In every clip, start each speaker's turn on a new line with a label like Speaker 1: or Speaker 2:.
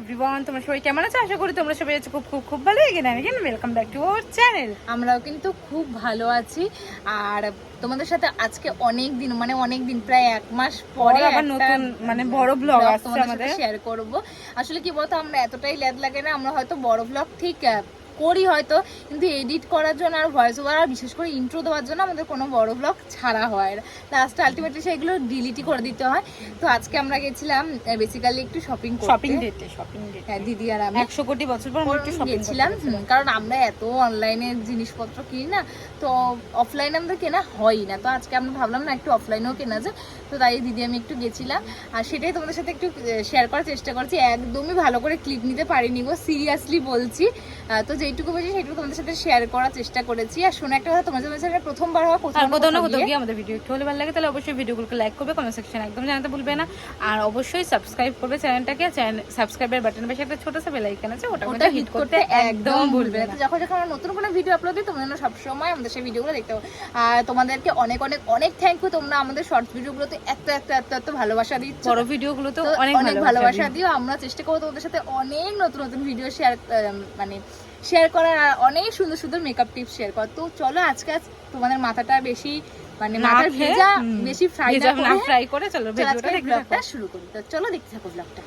Speaker 1: Everyone, তোমরা সবাই কেমন আছো? আশা করি তোমরা সবাই আছো খুব খুব খুব ভালো। Again welcome back to our channel.
Speaker 2: আমরাও কিন্তু খুব ভালো আছি। আর তোমাদের সাথে আজকে অনেক দিন প্রায় 1 মাস পরে
Speaker 1: আবার নতুন বড় ব্লগ আসছে আমাদের,
Speaker 2: শেয়ার করব। আসলে কি বলতো, আমরা এতটাই ল্যাদ লাগে না, আমরা হয়তো বড় ব্লগ ঠিক করি হয়তো, কিন্তু এডিট করার জন্য আর ভয়েস ওভার আর বিশেষ করে ইন্ট্রো দেওয়ার জন্য আমাদের কোনো বড় ব্লগ ছাড়া হয় না। লাস্টে আলটিমেটলি সেগুলো ডিলিটই করে দিতে হয়। তো আজকে আমরা গেছিলাম বেসিক্যালি একটু শপিং ডেটে। হ্যাঁ, দিদি আর আমি
Speaker 1: 100 কোটি বছর পর একটু শপিং
Speaker 2: গেছিলাম, কারণ আমরা এত অনলাইনে জিনিসপত্র কিনি না, তো অফলাইনে আমাদের কেনা হয়ই না। তো আজকে আমরা ভাবলাম না একটু অফলাইনেও কেনা যায়, তো তাই দিদি আমি একটু গেছিলাম। আর সেটাই তোমাদের সাথে একটু শেয়ার করার চেষ্টা করছি। একদমই ভালো করে ক্লিপ নিতে পারিনি গো, সিরিয়াসলি বলছি। তো যেটুকু বলছি সেটুকু তোমাদের সাথে শেয়ার করার চেষ্টা করেছি। আর শোনো একটা কথা, তোমাদের চ্যানেলে প্রথমবার হওয়া কোথাও
Speaker 1: গিয়ে আমাদের ভিডিও একটু হলে ভালো লাগে, তাহলে অবশ্যই ভিডিওগুলোকে লাইক করবে, কমেন্ট সেকশন একদম জানাতে ভুলবে না। আর অবশ্যই সাবস্ক্রাইব করবে চ্যানেলটাকে। সাবস্ক্রাইবের বাটনের পাশে একটা ছোট সা বেল আইকন আছে, ওটা হিট করতে একদম ভুলবে না।
Speaker 2: যখন আমরা নতুন কোনো ভিডিও আপলোড দিই, তোমরা সবসময় আমাদের সেই ভিডিওগুলো দেখতে পাবো। আর তোমাদেরকে অনেক অনেক অনেক থ্যাংক ইউ, তোমরা আমাদের শর্টস ভিডিওগুলোতে এত ভালোবাসা দিচ্ছ,
Speaker 1: বড় ভিডিওগুলোতে অনেক
Speaker 2: ভালোবাসা দিও। আমরা চেষ্টা করবো তোমাদের সাথে অনেক নতুন নতুন ভিডিও শেয়ার করার, আর অনেক সুন্দর সুন্দর মেকআপ টিপস শেয়ার করার। তো চলো আজকে তোমাদের মাথাটা বেশি মাথার ভেজা বেশি
Speaker 1: ফ্রাই করে চলো ভিডিওটা
Speaker 2: শুরু করি। তো চলো দেখতে থাকো ব্লগটা।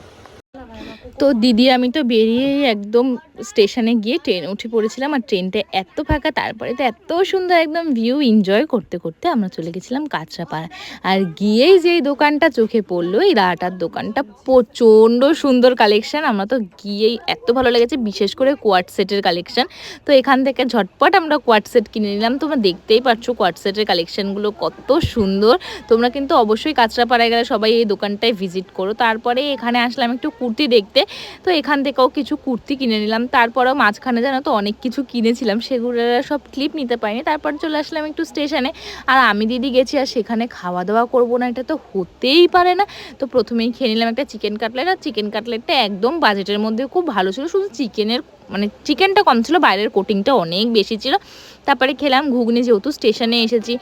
Speaker 3: তো দিদি আমি তো বেরিয়েই একদম স্টেশনে গিয়ে ট্রেনে উঠে পড়েছিলাম। আর ট্রেনটা এত ফাঁকা, তারপরে তো এত সুন্দর একদম ভিউ এনজয় করতে করতে আমরা চলে গেছিলাম কাঁচরাপাড়া। আর গিয়েই যেই দোকানটা চোখে পড়লো, এই রাটার দোকানটা প্রচণ্ড সুন্দর কালেকশান। আমরা তো গিয়েই এত ভালো লেগেছে, বিশেষ করে কোয়ার্ট সেটের কালেকশান। তো এখান থেকে ঝটপট আমরা কোয়ার্ট সেট কিনে নিলাম। তোমরা দেখতেই পাচ্ছ কোয়ার্ট সেটের কালেকশানগুলো কত সুন্দর। তোমরা কিন্তু অবশ্যই কাঁচরাপাড়ায় গেলে সবাই এই দোকানটায় ভিজিট করো। তারপরে এখানে আসলাম একটু কুর্তি দেখতে, তো এখান থেকেও কিছু কুর্তি কিনে নিলাম। তারপরেও মাঝখানে জানো তো অনেক কিছু কিনেছিলাম, সেগুলো সব ক্লিপ নিতে পারিনি। তারপর চলে আসলাম একটু স্টেশনে। আর আমি দিদি গেছি, আর সেখানে খাওয়া দাওয়া করবো না এটা তো হতেই পারে না। তো প্রথমেই খেয়ে নিলাম একটা চিকেন কাটলেট। আর চিকেন কাটলেটটা একদম বাজেটের মধ্যে খুব ভালো ছিল, শুধু চিকেনটা কম ছিল, বাইরের কোটিংটা অনেক বেশি ছিল। তারপরে খেলাম ঘুগনি, যেহেতু স্টেশনে এসেছি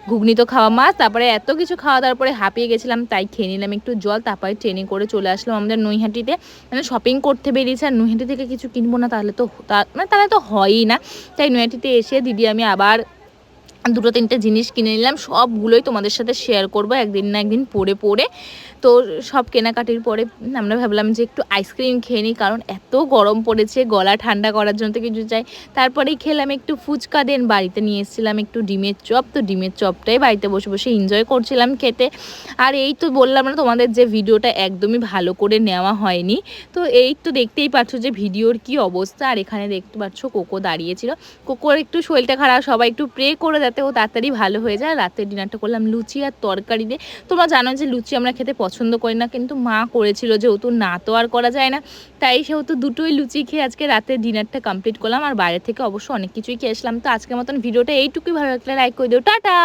Speaker 3: ঘুগনি তো খাওয়া মাছ। তারপরে এত কিছু খাওয়া দাওয়ার পরে হাঁপিয়ে গেছিলাম, তাই খেয়ে নিলাম একটু জল। তারপরে ট্রেনে করে চলে আসলাম আমাদের নৈহাটিতে। শপিং করতে বেরিয়েছি, আর নৈহাটি থেকে কিছু কিনবো না তাহলে তো হয়ই না। তাই নৈহাটিতে এসে দিদি আমি আবার 2-3টে জিনিস কিনে নিলাম। সবগুলোই তোমাদের সাথে শেয়ার করবো একদিন না একদিন পরে। তো সব কেনাকাটির পরে আমরা ভাবলাম যে একটু আইসক্রিম খেয়ে নিই, কারণ এত গরম পড়েছে, গলা ঠান্ডা করার জন্য তো কিছু চাই। তারপরেই খেলাম একটু ফুচকা। দেন বাড়িতে নিয়ে এসেছিলাম একটু ডিমের চপ। তো ডিমের চপটাই বাড়িতে বসে বসে এনজয় করছিলাম খেতে। আর এই তো বললাম না তোমাদের যে ভিডিওটা একদমই ভালো করে নেওয়া হয়নি। তো এই তো দেখতেই পাচ্ছ যে ভিডিওর কি অবস্থা। আর এখানে দেখতে পাচ্ছ কোকো দাঁড়িয়েছিল। কোকোর একটু শরীরটা খারাপ, সবাই একটু প্রে করে যাতে ও তাড়াতাড়ি ভালো হয়ে যায়। রাতের ডিনারটা করলাম লুচি আর তরকারি দিয়ে। তোমরা জানো যে লুচি আমরা খেতে পছন্দ করি না, কিন্তু মা করেছিল, যেহেতু না তো আর করা যায় না, তাই সেহেতু দুটোই লুচি খেয়ে আজকে রাতের ডিনারটা কমপ্লিট করলাম। আর বাইরে থেকে অবশ্য অনেক কিছুই খেয়ে আসলাম। তো আজকের মতন ভিডিওটা এইটুকুই, ভালো লাগলে লাইক করে দিও, টাটা।